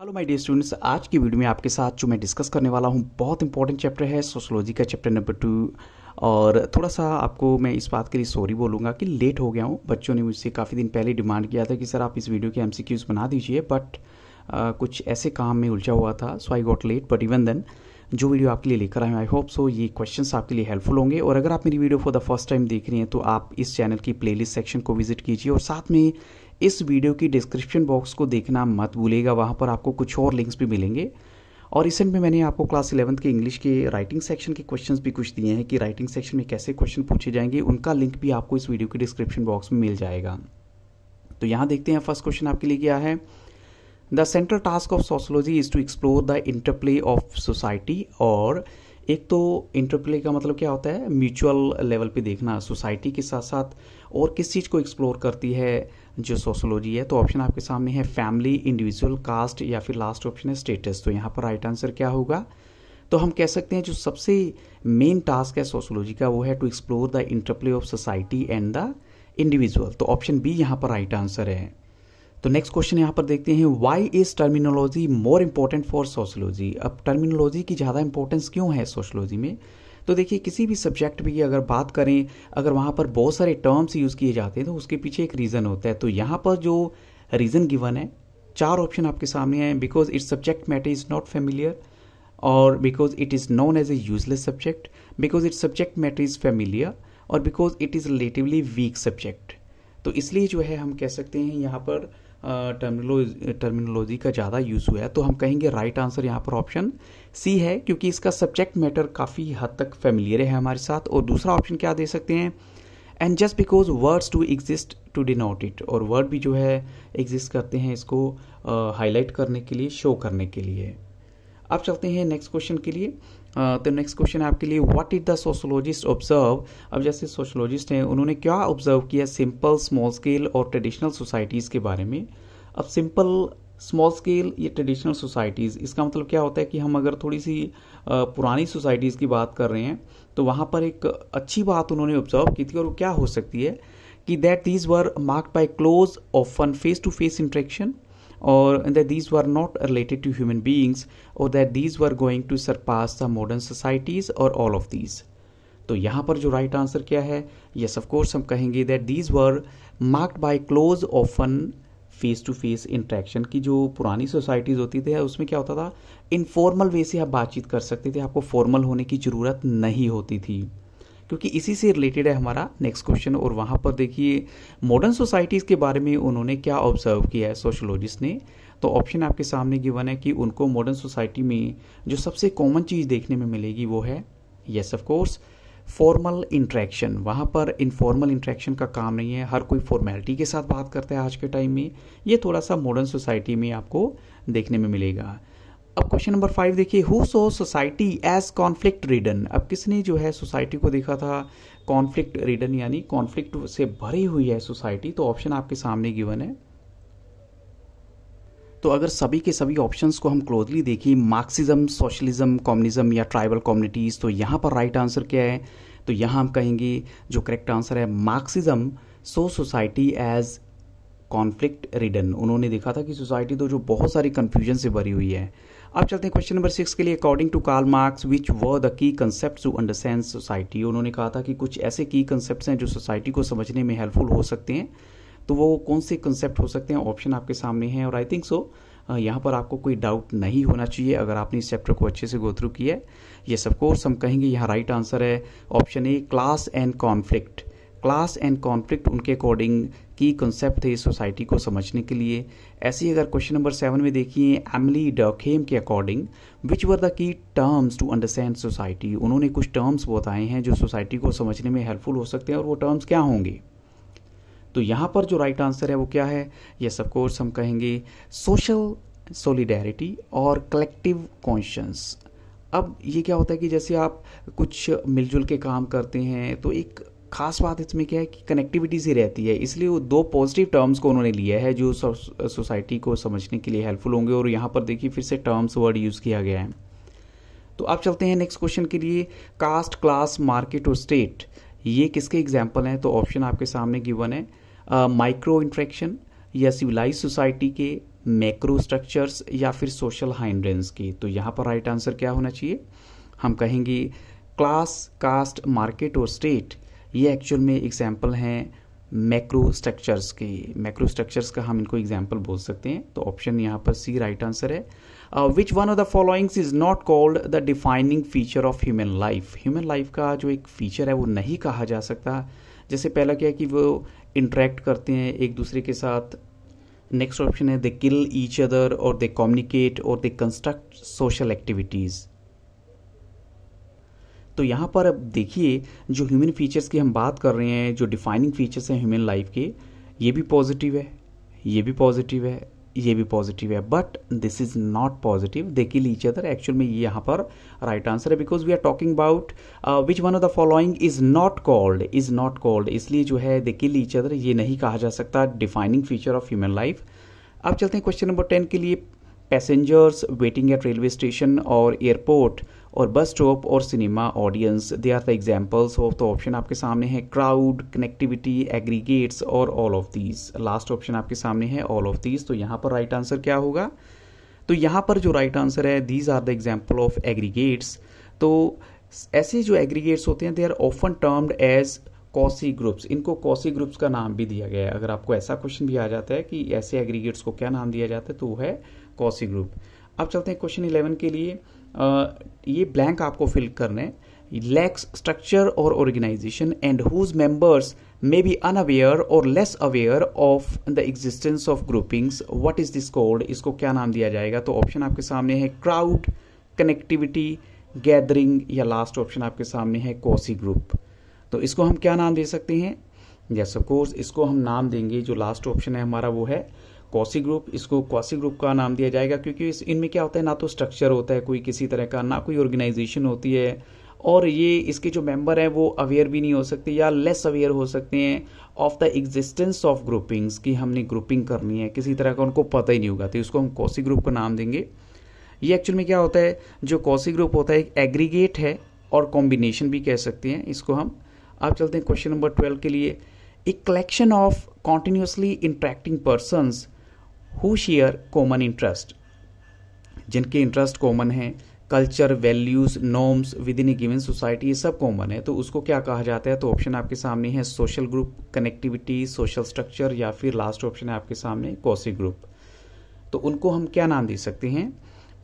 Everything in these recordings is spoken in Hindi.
हेलो माय डियर स्टूडेंट्स, आज की वीडियो में आपके साथ जो मैं डिस्कस करने वाला हूँ बहुत इंपॉर्टेंट चैप्टर है सोशियोलॉजी का चैप्टर नंबर 2। और थोड़ा सा आपको मैं इस बात के लिए सॉरी बोलूँगा कि लेट हो गया हूँ। बच्चों ने मुझसे काफ़ी दिन पहले डिमांड किया था कि सर आप इस वीडियो के एमसीक्यूज़ बना दीजिए, बट कुछ ऐसे काम में उलझा हुआ था, so I got late. But even then जो वीडियो आपके लिए लेकर आए हैं, आई होप सो ये क्वेश्चंस आपके लिए हेल्पफुल होंगे। और अगर आप मेरी video for the first time देख रही हैं तो आप इस चैनल की प्लेलिस्ट सेक्शन को विजिट कीजिए और साथ में इस वीडियो की डिस्क्रिप्शन बॉक्स को देखना मत भूलिएगा, वहाँ पर आपको कुछ और लिंक्स भी मिलेंगे। और रिसेंट में मैंने आपको क्लास 11th के इंग्लिश के राइटिंग सेक्शन के क्वेश्चंस भी कुछ दिए हैं कि राइटिंग सेक्शन में कैसे क्वेश्चन पूछे जाएंगे, उनका लिंक भी आपको इस वीडियो के डिस्क्रिप्शन बॉक्स में मिल जाएगा। तो यहाँ देखते हैं फर्स्ट क्वेश्चन आपके लिए क्या है। The central task of sociology is to explore the interplay of society. और एक तो इंटरप्ले का मतलब क्या होता है, म्यूचुअल लेवल पे देखना, सोसाइटी के साथ साथ और किस चीज़ को एक्सप्लोर करती है जो सोशोलॉजी है। तो ऑप्शन आपके सामने है फैमिली, इंडिविजुअल, कास्ट या फिर लास्ट ऑप्शन है स्टेटस। तो यहाँ पर राइट आंसर क्या होगा, तो हम कह सकते हैं जो सबसे मेन टास्क है सोशोलॉजी का वो है to explore the interplay of society and the individual. तो ऑप्शन बी यहाँ पर राइट आंसर है। तो नेक्स्ट क्वेश्चन यहाँ पर देखते हैं, why is terminology more important for sociology. अब टर्मिनोलॉजी की ज़्यादा इंपॉर्टेंस क्यों है सोशोलॉजी में। तो देखिए किसी भी सब्जेक्ट की अगर बात करें, अगर वहाँ पर बहुत सारे टर्म्स यूज़ किए जाते हैं तो उसके पीछे एक रीज़न होता है। तो यहाँ पर जो रीज़न गिवन है, चार ऑप्शन आपके सामने हैं। Because it's subject matter is not familiar, और because it is known as a useless subject, because it's subject matter is familiar, और because it is relatively weak subject. तो इसलिए जो है हम कह सकते हैं यहाँ पर टर्मिनोलॉजी का ज़्यादा यूज़ हुआ है। तो हम कहेंगे राइट आंसर यहाँ पर ऑप्शन सी है, क्योंकि इसका सब्जेक्ट मैटर काफ़ी हद तक फेमिलियर है हमारे साथ। और दूसरा ऑप्शन क्या दे सकते हैं, and just because words to exist to denote it. और वर्ड भी जो है एग्जिस्ट करते हैं इसको हाईलाइट करने के लिए, शो करने के लिए। अब चलते हैं नेक्स्ट क्वेश्चन के लिए। तो नेक्स्ट क्वेश्चन है आपके लिए, what did the sociologist observe. अब जैसे सोशोलॉजिस्ट हैं उन्होंने क्या ऑब्जर्व किया सिंपल, स्मॉल स्केल और ट्रेडिशनल सोसाइटीज़ के बारे में। अब सिंपल, स्मॉल स्केल, ये ट्रेडिशनल सोसाइटीज़, इसका मतलब क्या होता है कि हम अगर थोड़ी सी पुरानी सोसाइटीज़ की बात कर रहे हैं तो वहाँ पर एक अच्छी बात उन्होंने ऑब्जर्व की थी, और वो क्या हो सकती है कि that these were marked by close often face to face interaction, or that these were not related to human beings, or that these were going to surpass the modern societies, or all of these। तो यहाँ पर जो राइट आंसर क्या है, यस ऑफ कोर्स हम कहेंगे that these were marked by close often face to face interaction. की जो पुरानी सोसाइटीज़ होती थी उसमें क्या होता था, इनफॉर्मल वे से आप बातचीत कर सकते थे, आपको फॉर्मल होने की ज़रूरत नहीं होती थी, क्योंकि इसी से रिलेटेड है हमारा नेक्स्ट क्वेश्चन। और वहाँ पर देखिए मॉडर्न सोसाइटीज़ के बारे में उन्होंने क्या ऑब्जर्व किया है सोशोलॉजिस्ट ने। तो ऑप्शन आपके सामने गिवन है कि उनको मॉडर्न सोसाइटी में जो सबसे कॉमन चीज़ देखने में मिलेगी वो है, yes of course, formal interaction. वहाँ पर इनफॉर्मल इंटरेक्शन का काम नहीं है, हर कोई फॉर्मेलिटी के साथ बात करता है आज के टाइम में। ये थोड़ा सा मॉडर्न सोसाइटी में आपको देखने में मिलेगा। अब क्वेश्चन नंबर 5 देखिए, who saw society as conflict ridden. अब किसने जो है सोसाइटी को देखा था कॉन्फ्लिक्ट रिडन, यानी कॉन्फ्लिक्ट से भरी हुई है सोसाइटी। तो ऑप्शन आपके सामने गिवन है। तो अगर सभी के सभी ऑप्शंस को हम क्लोजली देखें, मार्क्सिज्म, सोशलिज्म, कम्युनिज्म या ट्राइबल कम्युनिटीज़, तो यहाँ पर राइट आंसर क्या है, तो यहाँ हम कहेंगे जो करेक्ट आंसर है मार्क्सिज्म सो सोसाइटी एज कॉन्फ्लिक्ट रिडन। उन्होंने देखा था कि सोसाइटी तो जो बहुत सारी कन्फ्यूजन से भरी हुई है। अब चलते हैं क्वेश्चन नंबर 6 के लिए, according to Karl Marx which were the key concept to understand society. उन्होंने कहा था कि कुछ ऐसे की कंसेप्ट हैं जो सोसाइटी को समझने में हेल्पफुल हो सकते हैं। तो वो कौन से कंसेप्ट हो सकते हैं, ऑप्शन आपके सामने हैं। और आई थिंक सो यहाँ पर आपको कोई डाउट नहीं होना चाहिए अगर आपने इस चैप्टर को अच्छे से गो थ्रू किया है। येस ऑफ कोर्स हम कहेंगे यहाँ राइट आंसर है option A, class and conflict. Class and conflict उनके अकॉर्डिंग की कंसेप्ट थे सोसाइटी को समझने के लिए। ऐसे ही अगर क्वेश्चन नंबर 7 में देखिए, एमिली डर्कहेम के according which were the key terms to understand society. उन्होंने कुछ टर्म्स बताए हैं जो सोसाइटी को समझने में हेल्पफुल हो सकते हैं, और वो टर्म्स क्या होंगे। तो यहाँ पर जो राइट आंसर है वो क्या है, यस ऑफ कोर्स हम कहेंगे सोशल सोलिडेरिटी और कलेक्टिव कॉन्शियस। अब ये क्या होता है कि जैसे आप कुछ मिलजुल के काम करते हैं तो एक खास बात इसमें क्या है कि कनेक्टिविटी से रहती है, इसलिए वो दो पॉजिटिव टर्म्स को उन्होंने लिया है जो सोसाइटी को समझने के लिए हेल्पफुल होंगे। और यहाँ पर देखिए फिर से टर्म्स वर्ड यूज़ किया गया है। तो अब चलते हैं नेक्स्ट क्वेश्चन के लिए, कास्ट, क्लास, मार्केट और स्टेट, ये किसके एग्जाम्पल हैं। तो ऑप्शन आपके सामने गिवन है, माइक्रो इंट्रैक्शन या सिविलाइज सोसाइटी के, मैक्रो स्ट्रक्चर्स या फिर सोशल हाइंड्रेंस की। तो यहाँ पर राइट आंसर क्या होना चाहिए, हम कहेंगे क्लास, कास्ट, मार्केट और स्टेट, ये एक्चुअल में एग्जाम्पल हैं मैक्रो स्ट्रक्चर्स के। मैक्रो स्ट्रक्चर्स का हम इनको एग्जाम्पल बोल सकते हैं। तो ऑप्शन यहाँ पर सी राइट आंसर है। Which one of the followings is not called the defining feature of human life. Human life का जो एक फीचर है वो नहीं कहा जा सकता। जैसे पहला क्या है कि वो इंटरेक्ट करते हैं एक दूसरे के साथ। नेक्स्ट ऑप्शन है दे किल ईच अदर और दे कम्युनिकेट और दे कंस्ट्रक्ट सोशल एक्टिविटीज़। तो यहाँ पर अब देखिए जो ह्यूमन फीचर्स की हम बात कर रहे हैं, जो डिफाइनिंग फीचर्स हैं ह्यूमन लाइफ के, ये भी पॉजिटिव है, ये भी पॉजिटिव है, ये भी पॉजिटिव है, but this is not positive. They kill each other actual में ये यहाँ पर राइट आंसर है, because we are talking about which one of the following is not called, इसलिए जो है दे किल ईच अदर ये नहीं कहा जा सकता defining feature of human life. अब चलते हैं क्वेश्चन नंबर 10 के लिए। Passengers waiting at railway station और एयरपोर्ट और बस स्टॉप और cinema audience, they are the examples of. तो ऑप्शन आपके सामने है क्राउड, कनेक्टिविटी, एग्रीगेट्स और all of these. Last option आपके सामने है ऑल ऑफ दीज। तो यहाँ पर राइट आंसर क्या होगा, तो यहाँ पर जो राइट आंसर है these are the example of aggregates. तो ऐसे जो एग्रीगेट्स होते हैं they are often termed as quasi groups. इनको कॉसी ग्रुप्स का नाम भी दिया गया है। अगर आपको ऐसा क्वेश्चन भी आ जाता है कि ऐसे एग्रीगेट्स को क्या नाम दिया जाता है तो वो है कॉसी ग्रुप। अब चलते हैं क्वेश्चन 11 के लिए। ये ब्लैंक आपको फिल करना है। लैक्स स्ट्रक्चर और organization and whose members may be unaware और less aware of the existence of groupings, what is this called, इसको क्या नाम दिया जाएगा। तो ऑप्शन आपके सामने है क्राउड, कनेक्टिविटी, गैदरिंग या लास्ट ऑप्शन आपके सामने है कॉसी ग्रुप। तो इसको हम क्या नाम दे सकते हैं, यस ऑफ कोर्स इसको हम नाम देंगे, जो लास्ट ऑप्शन है हमारा वो है कॉसी ग्रुप। इसको कॉसी ग्रुप का नाम दिया जाएगा क्योंकि इनमें क्या होता है, ना तो स्ट्रक्चर होता है कोई किसी तरह का, ना कोई ऑर्गेनाइजेशन होती है, और ये इसके जो मेंबर हैं वो अवेयर भी नहीं हो सकते या लेस अवेयर हो सकते हैं of the existence of groupings, कि हमने ग्रुपिंग करनी है किसी तरह का, उनको पता ही नहीं होगा। तो इसको हम कॉसी ग्रुप का नाम देंगे। ये एक्चुअल में क्या होता है, जो कॉसी ग्रुप होता है एक एग्रीगेट है और कॉम्बिनेशन भी कह सकते हैं इसको हम। आप चलते हैं क्वेश्चन नंबर 12 के लिए। A collection of continuously interacting persons who share common interest, जिनके इंटरेस्ट कॉमन है, culture, values, norms within a given society, ये सब कॉमन है, तो उसको क्या कहा जाता है। तो ऑप्शन आपके सामने है social group, connectivity, social structure या फिर लास्ट ऑप्शन है आपके सामने कॉसी ग्रुप। तो उनको हम क्या नाम दे सकते हैं,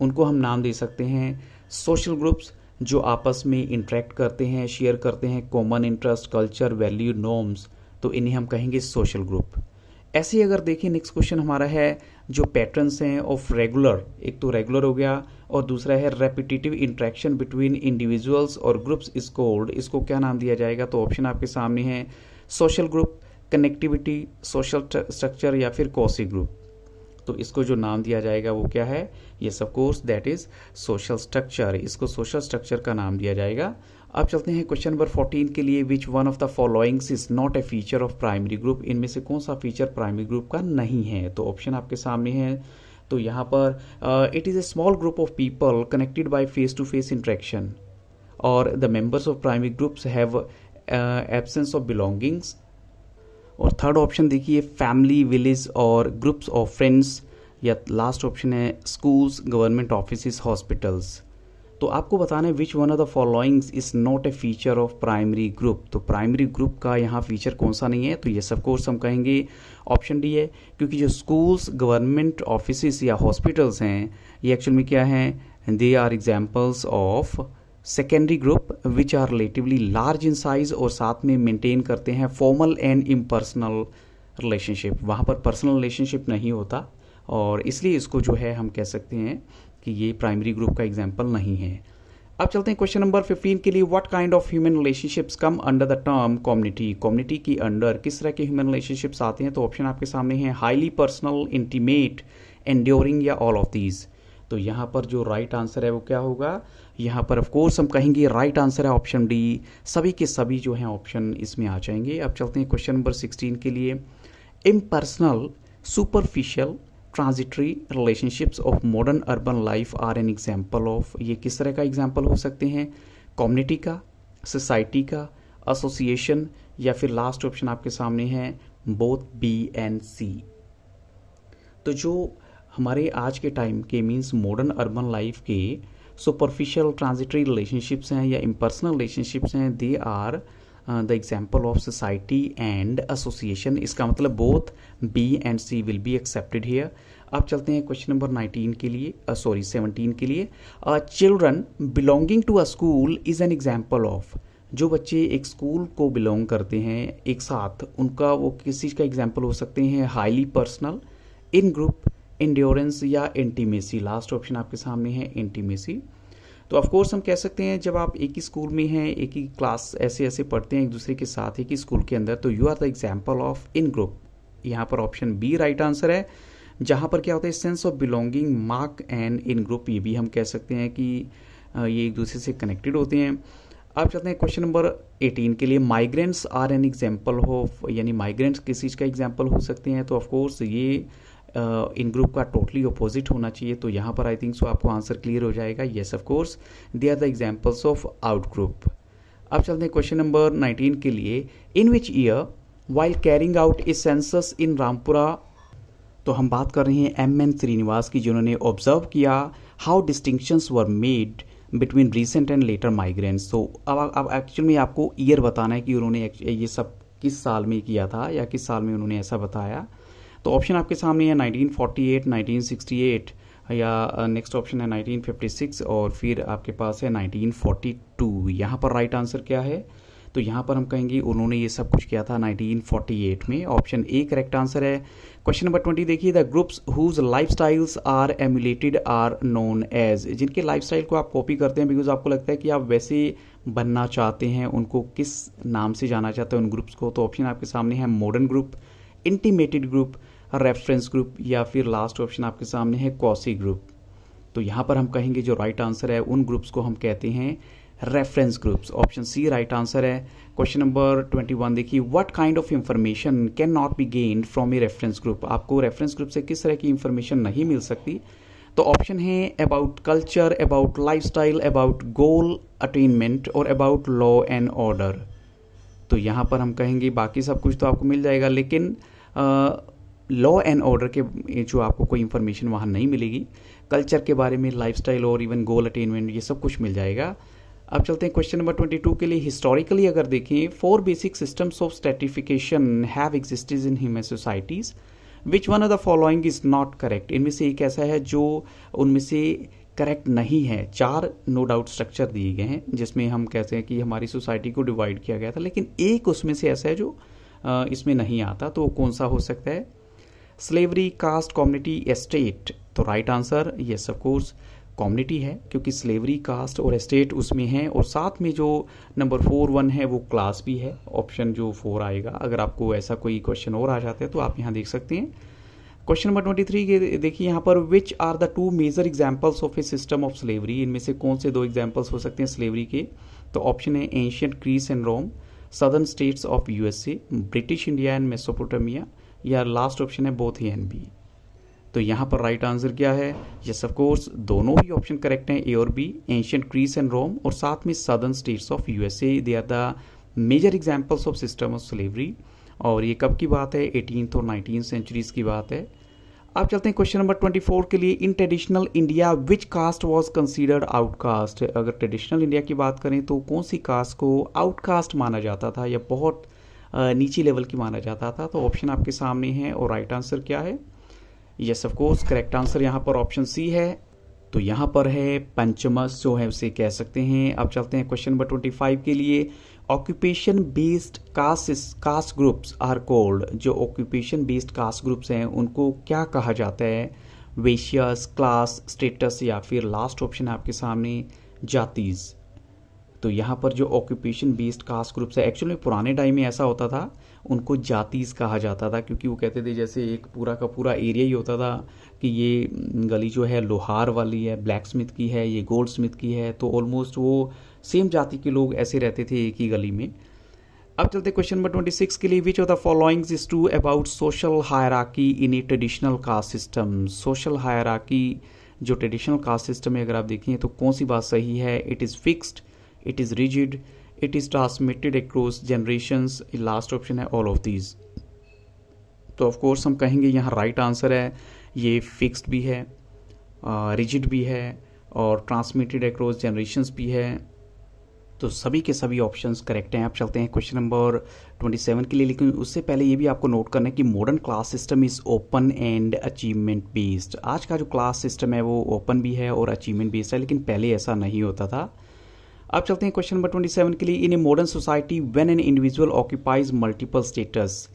उनको हम नाम दे सकते हैं सोशल ग्रुप्स, जो आपस में इंटरेक्ट करते हैं, शेयर करते हैं common interest, culture, value, norms, तो इन्हें हम कहेंगे सोशल ग्रुप। ऐसे ही अगर देखें नेक्स्ट क्वेश्चन हमारा है जो पैटर्न्स हैं ऑफ रेगुलर, एक तो रेगुलर हो गया और दूसरा है रेपिटेटिव इंटरेक्शन बिटवीन इंडिविजुअल्स और ग्रुप्स इज कॉल्ड, इसको क्या नाम दिया जाएगा। तो ऑप्शन आपके सामने है social group, connectivity, social structure या फिर कॉसी ग्रुप। तो इसको जो नाम दिया जाएगा वो क्या है, yes of course that is social structure, इसको सोशल स्ट्रक्चर का नाम दिया जाएगा। अब चलते हैं क्वेश्चन नंबर 14 के लिए। विच one of the followings is not a feature of primary group, इनमें से कौन सा फीचर प्राइमरी ग्रुप का नहीं है। तो ऑप्शन आपके सामने है। तो यहाँ पर it is a small group of people connected by face to face interaction और the members of primary groups have absence of belongings. और थर्ड ऑप्शन देखिए फैमिली, विलेज और ग्रुप्स ऑफ फ्रेंड्स, या लास्ट ऑप्शन है स्कूल्स, गवर्नमेंट ऑफिस, हॉस्पिटल्स। तो आपको बताना है which one of the followings is not a feature of primary group. तो प्राइमरी ग्रुप का यहाँ फीचर कौन सा नहीं है, तो ये सब कोर्स हम कहेंगे ऑप्शन डी है, क्योंकि जो स्कूल्स, गवर्नमेंट ऑफिस या हॉस्पिटल्स हैं ये एक्चुअल में क्या हैं, they are examples of secondary group which are relatively large in size और साथ में मेंटेन करते हैं फॉर्मल एंड इम्पर्सनल रिलेशनशिप। वहाँ पर पर्सनल रिलेशनशिप नहीं होता और इसलिए इसको जो है हम कह सकते हैं कि ये प्राइमरी ग्रुप का एग्जाम्पल नहीं है। अब चलते हैं क्वेश्चन नंबर 15 के लिए। What kind of human relationships come under the term community, community की अंडर किस तरह के ह्यूमन रिलेशनशिप्स आते हैं। तो ऑप्शन आपके सामने है हाईली पर्सनल, इंटीमेट, एंड्योरिंग या ऑल ऑफ दीज। तो यहाँ पर जो राइट आंसर है वो क्या होगा, यहाँ पर ऑफ कोर्स हम कहेंगे राइट आंसर है ऑप्शन डी, सभी के सभी जो हैं ऑप्शन इसमें आ जाएंगे। अब चलते हैं क्वेश्चन नंबर 16 के लिए। Impersonal, superficial, transitory relationships of modern urban life are an example of, ये किस तरह का एग्जाम्पल हो सकते हैं, कम्युनिटी का, सोसाइटी का, एसोसिएशन या फिर लास्ट ऑप्शन आपके सामने है बोथ बी एंड सी। तो जो हमारे आज के टाइम के मीन्स मॉडर्न अर्बन लाइफ के सुपरफिशियल ट्रांजिटरी रिलेशनशिप्स हैं या इम्पर्सनल रिलेशनशिप्स हैं, they are the example of society and association. इसका मतलब both B and C will be accepted here. अब चलते हैं क्वेश्चन नंबर 19 के लिए, 17 के लिए। Children belonging to a school is an example of. जो बच्चे एक स्कूल को बिलोंग करते हैं एक साथ, उनका वो किस चीज़ का एग्जाम्पल हो सकते हैं? हाईली पर्सनल, इन ग्रुप, इंड्योरेंस या इंटीमेसी। लास्ट ऑप्शन आपके सामने है इंटीमेसी। तो ऑफ कोर्स हम कह सकते हैं जब आप एक ही स्कूल में हैं, एक ही क्लास ऐसे ऐसे पढ़ते हैं एक दूसरे के साथ एक ही स्कूल के अंदर, तो you are the example of in group. यहाँ पर ऑप्शन बी राइट आंसर है, जहाँ पर क्या होता है sense of belonging, mark and in group, ये भी हम कह सकते हैं कि ये एक दूसरे से कनेक्टेड होते हैं। अब चलते हैं क्वेश्चन नंबर 18 के लिए। Migrants are an example of, यानी माइग्रेंट्स किस चीज़ का एग्जाम्पल हो सकते हैं? तो ऑफकोर्स ये इन ग्रुप का टोटली अपोजिट होना चाहिए। तो यहाँ पर आई थिंक सो आपको आंसर क्लियर हो जाएगा, yes of course they are the examples of out group. अब चलते हैं क्वेश्चन नंबर 19 के लिए। In which year while carrying out a census in Rampura, तो हम बात कर रहे हैं एम श्रीनिवास की, जिन्होंने ऑब्जर्व किया how distinctions were made between recent and later migrants. तो अब एक्चुअल में आपको ईयर बताना है कि उन्होंने ये सब किस साल में किया था या किस साल में उन्होंने ऐसा बताया। तो ऑप्शन आपके सामने है 1948, 1968 या नेक्स्ट ऑप्शन है 1956 और फिर आपके पास है 1942। यहाँ पर राइट आंसर क्या है? तो यहाँ पर हम कहेंगे उन्होंने ये सब कुछ किया था 1948 में। ऑप्शन ए करेक्ट आंसर है। क्वेश्चन नंबर 20 देखिए। The groups whose life styles are emulated are known as, जिनके लाइफ स्टाइल को आप कॉपी करते हैं बिकॉज आपको लगता है कि आप वैसे बनना चाहते हैं, उनको किस नाम से जाना चाहते हैं उन ग्रुप्स को? तो ऑप्शन आपके सामने है modern group, intimated group, reference group या फिर लास्ट ऑप्शन आपके सामने है क्वासी ग्रुप। तो यहाँ पर हम कहेंगे जो राइट आंसर है उन ग्रुप्स को हम कहते हैं reference groups. Option C right answer है। क्वेश्चन नंबर 21 देखिए। What kind of information can not be gained from a reference group, आपको रेफरेंस ग्रुप से किस तरह की इंफॉर्मेशन नहीं मिल सकती? तो ऑप्शन है about culture, about lifestyle, about goal attainment और अबाउट लॉ एंड ऑर्डर। तो यहाँ पर हम कहेंगे बाकी सब कुछ तो आपको मिल जाएगा, लेकिन लॉ एंड ऑर्डर के जो आपको कोई इंफॉर्मेशन वहाँ नहीं मिलेगी। कल्चर के बारे में, लाइफस्टाइल और इवन गोल अटेनमेंट ये सब कुछ मिल जाएगा। अब चलते हैं क्वेश्चन नंबर 22 के लिए। हिस्टोरिकली अगर देखें, 4 basic systems of stratification have existed in human societies, which one of the following is not correct. इनमें से एक ऐसा है जो उनमें से करेक्ट नहीं है। 4 नो डाउट स्ट्रक्चर दिए गए हैं जिसमें हम कहते हैं कि हमारी सोसाइटी को डिवाइड किया गया था, लेकिन एक उसमें से ऐसा है जो इसमें नहीं आता। तो कौन सा हो सकता है? Slavery, caste, community, estate. तो right answer yes of course community है, क्योंकि स्लेवरी, कास्ट और एस्टेट उसमें है, और साथ में जो नंबर 4 है वो क्लास भी है। ऑप्शन जो 4 आएगा, अगर आपको ऐसा कोई क्वेश्चन और आ जाता है तो आप यहाँ देख सकते हैं। क्वेश्चन नंबर 23 के देखिए यहाँ पर। Which are the 2 major examples of a system of slavery, इनमें से कौन से 2 एग्जाम्पल्स हो सकते हैं स्लेवरी के? तो ऑप्शन है ancient Greece and Rome, southern states of USA, British India and Mesopotamia, या लास्ट ऑप्शन है बोथ ए एंड बी। तो यहाँ पर राइट आंसर क्या है? यस ऑफ कोर्स दोनों ही ऑप्शन करेक्ट हैं, ए और B, ancient Greece and Rome और साथ में southern states of USA, they are the major examples of system of slavery. और ये कब की बात है? 18th और 19th सेंचुरीज की बात है। अब चलते हैं क्वेश्चन नंबर 24 के लिए। In traditional India which caste was considered outcaste, अगर ट्रेडिशनल इंडिया की बात करें तो कौन सी कास्ट को आउटकास्ट माना जाता था या बहुत नीची लेवल की माना जाता था? तो ऑप्शन आपके सामने है और राइट आंसर क्या है? Yes of course correct answer यहाँ पर ऑप्शन सी है। तो यहाँ पर है पंचमस जो है उसे कह सकते हैं। अब चलते हैं क्वेश्चन नंबर 25 के लिए। Occupation based caste groups are called, जो ऑक्यूपेशन बेस्ड कास्ट ग्रुप्स हैं उनको क्या कहा जाता है? वेशियस, क्लास, स्टेटस या फिर लास्ट ऑप्शन आपके सामने जातीज। तो यहाँ पर जो ऑक्यूपेशन बेस्ड कास्ट ग्रुप्स है, एक्चुअली पुराने टाइम में ऐसा होता था, उनको जातीज कहा जाता था, क्योंकि वो कहते थे जैसे एक पूरा का पूरा एरिया ही होता था कि ये गली जो है लोहार वाली है, ब्लैक स्मिथ की है, ये गोल्ड स्मिथ की है, तो ऑलमोस्ट वो सेम जाति के लोग ऐसे रहते थे एक ही गली में। अब चलते क्वेश्चन नंबर 26 के लिए। Which of the followings is true about social hierarchy in A traditional caste system. Social hierarchy जो ट्रेडिशनल कास्ट सिस्टम है अगर आप देखें तो कौन सी बात सही है? It is fixed, it is rigid, it is transmitted across generations, last option है ऑल ऑफ दीज। तो ऑफ कोर्स हम कहेंगे यहाँ राइट आंसर है ये फिक्स्ड भी है, रिजिड भी है और ट्रांसमिटेड अक्रॉस जनरेशंस भी है। तो सभी के सभी ऑप्शंस करेक्ट हैं। आप चलते हैं क्वेश्चन नंबर 27 के लिए, लेकिन उससे पहले ये भी आपको नोट करना है कि modern class system is open and achievement based. आज का जो क्लास सिस्टम है वो ओपन भी है और अचीवमेंट बेस्ड है, लेकिन पहले ऐसा नहीं होता था। अब चलते हैं क्वेश्चन नंबर 27 के लिए। In a modern society when an individual occupies multiple status,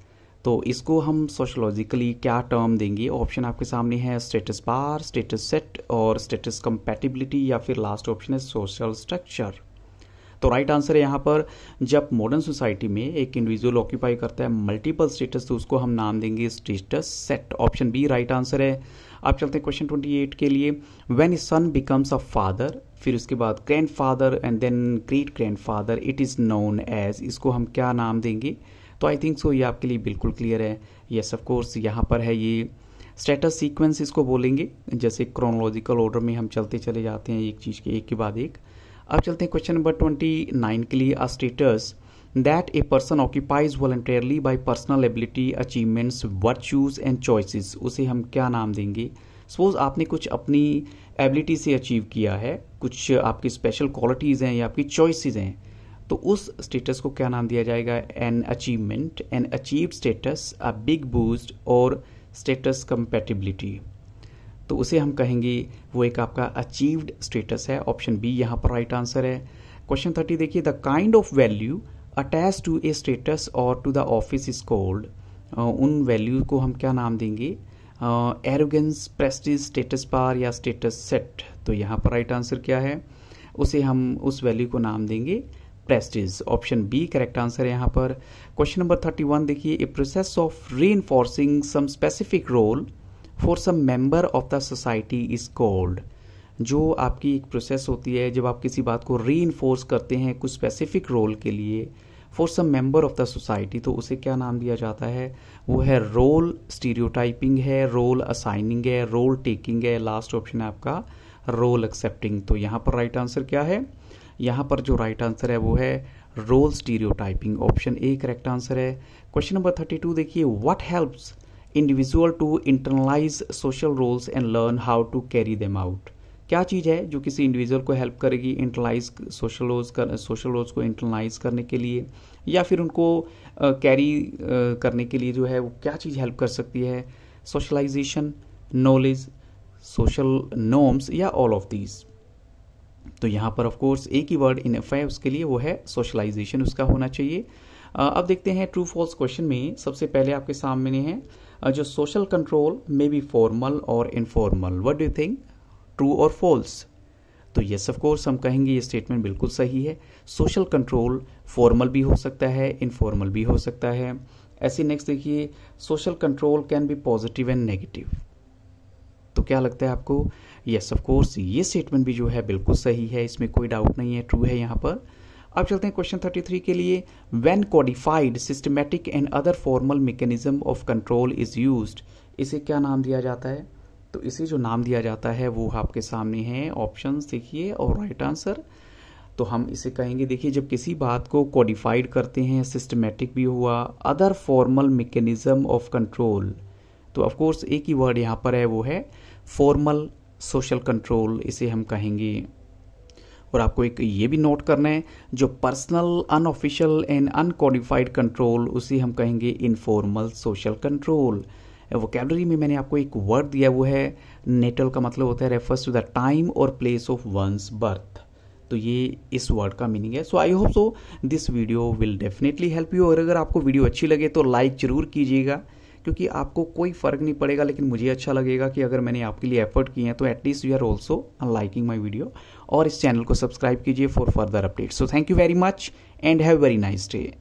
तो इसको हम सोशलॉजिकली क्या टर्म देंगे? ऑप्शन आपके सामने है स्टेटस बार, स्टेटस सेट और स्टेटस कंपैटिबिलिटी, या फिर लास्ट ऑप्शन है सोशल स्ट्रक्चर। तो राइट आंसर है यहाँ पर, जब मॉडर्न सोसाइटी में एक इंडिविजुअल ऑक्यूपाई करता है मल्टीपल स्टेटस तो उसको हम नाम देंगे status set. Option B right answer है। आप चलते हैं क्वेश्चन 28 के लिए। When a son becomes a father, फिर उसके बाद grand father and then great grand father, it is known as, इसको हम क्या नाम देंगे? तो आई थिंक सो ये आपके लिए बिल्कुल क्लियर है। यस ऑफ कोर्स, यहाँ पर है ये स्टेटस सीक्वेंस इसको बोलेंगे, जैसे क्रोनोलॉजिकल ऑर्डर में हम चलते चले जाते हैं एक चीज़ के एक के बाद एक। अब चलते हैं क्वेश्चन नंबर 29 के लिए। अ status that a person occupies voluntarily bye personal ability, achievements, virtues and choices, उसे हम क्या नाम देंगे? सपोज आपने कुछ अपनी एबिलिटी से अचीव किया है, कुछ आपकी स्पेशल क्वालिटीज़ हैं या आपकी चॉइसेस हैं, तो उस स्टेटस को क्या नाम दिया जाएगा? An achievement, an achieved status, a big boost और स्टेटस कंपैटिबिलिटी। तो उसे हम कहेंगे वो एक आपका अचीव्ड स्टेटस है। ऑप्शन बी यहाँ पर राइट आंसर है। क्वेश्चन 30 देखिए। The kind of value attach to a status और to the office is called, उन वैल्यू को हम क्या नाम देंगे? एरोगेंस, प्रेस्टीज, स्टेटस बार या स्टेटस सेट। तो यहाँ पर राइट आंसर क्या है? उसे हम उस वैल्यू को नाम देंगे prestige. Option B correct answer है यहाँ पर। क्वेश्चन नंबर 31 देखिए। A process of reinforcing some specific role for some member of the society is called, जो आपकी एक प्रोसेस होती है जब आप किसी बात को रीइंफोर्स करते हैं कुछ स्पेसिफिक रोल के लिए for some member of the society, तो उसे क्या नाम दिया जाता है? वो है रोल स्टीरियोटाइपिंग है, रोल असाइनिंग है, रोल टेकिंग है, लास्ट ऑप्शन है आपका रोल एक्सेप्टिंग। तो यहाँ पर राइट आंसर क्या है? यहाँ पर जो राइट आंसर है वो है role stereotyping. Option A correct answer है। क्वेश्चन नंबर 32 देखिए। What helps individual to internalise social roles and learn how to carry them out, क्या चीज़ है जो किसी इंडिविजुअल को हेल्प करेगी इंटरलाइज सोशल रोल्स को इंटरनलाइज करने के लिए या फिर उनको कैरी करने के लिए जो है वो क्या चीज़ हेल्प कर सकती है? सोशलाइजेशन, नॉलेज, सोशल नॉर्म्स या ऑल ऑफ दीज। तो यहाँ पर ऑफ कोर्स एक ही वर्ड इनफ है उसके लिए, वो है सोशलाइजेशन, उसका होना चाहिए। अब देखते हैं ट्रू फॉल्स क्वेश्चन में। सबसे पहले आपके सामने है जो social control may be formal और informal, what do you think, true और फॉल्स? तो यस ऑफ कोर्स हम कहेंगे ये स्टेटमेंट बिल्कुल सही है। सोशल कंट्रोल फॉर्मल भी हो सकता है, इनफॉर्मल भी हो सकता है। ऐसे नेक्स्ट देखिए। Social control can be positive and negative, तो क्या लगता है आपको? यस ऑफ कोर्स ये स्टेटमेंट भी जो है बिल्कुल सही है, इसमें कोई डाउट नहीं है, ट्रू है यहाँ पर। अब चलते हैं क्वेश्चन 33 के लिए। When codified systematic and other formal mechanism of control is used, इसे क्या नाम दिया जाता है? तो इसे जो नाम दिया जाता है वो आपके सामने है, ऑप्शंस देखिए और राइट आंसर। तो हम इसे कहेंगे, देखिए जब किसी बात को कोडिफाइड करते हैं, सिस्टमैटिक भी हुआ, other formal mechanism of control, तो ऑफ कोर्स एक ही वर्ड यहाँ पर है वो है फॉर्मल सोशल कंट्रोल, इसे हम कहेंगे। और आपको एक ये भी नोट करना है, जो personal, unofficial and uncodified control, उसे हम कहेंगे इनफॉर्मल सोशल कंट्रोल। वोकैबुलरी में मैंने आपको एक वर्ड दिया, वो है नेटल, का मतलब होता है रेफर्स टू द टाइम और प्लेस ऑफ वंस बर्थ। तो ये इस वर्ड का मीनिंग है। So I hope so this video will definitely help you. और अगर आपको वीडियो अच्छी लगे तो लाइक जरूर कीजिएगा, क्योंकि आपको कोई फ़र्क नहीं पड़ेगा, लेकिन मुझे अच्छा लगेगा कि अगर मैंने आपके लिए एफर्ट किए हैं तो at least you are also liking my video. और इस चैनल को सब्सक्राइब कीजिए for further updates. So thank you very much and have very nice day.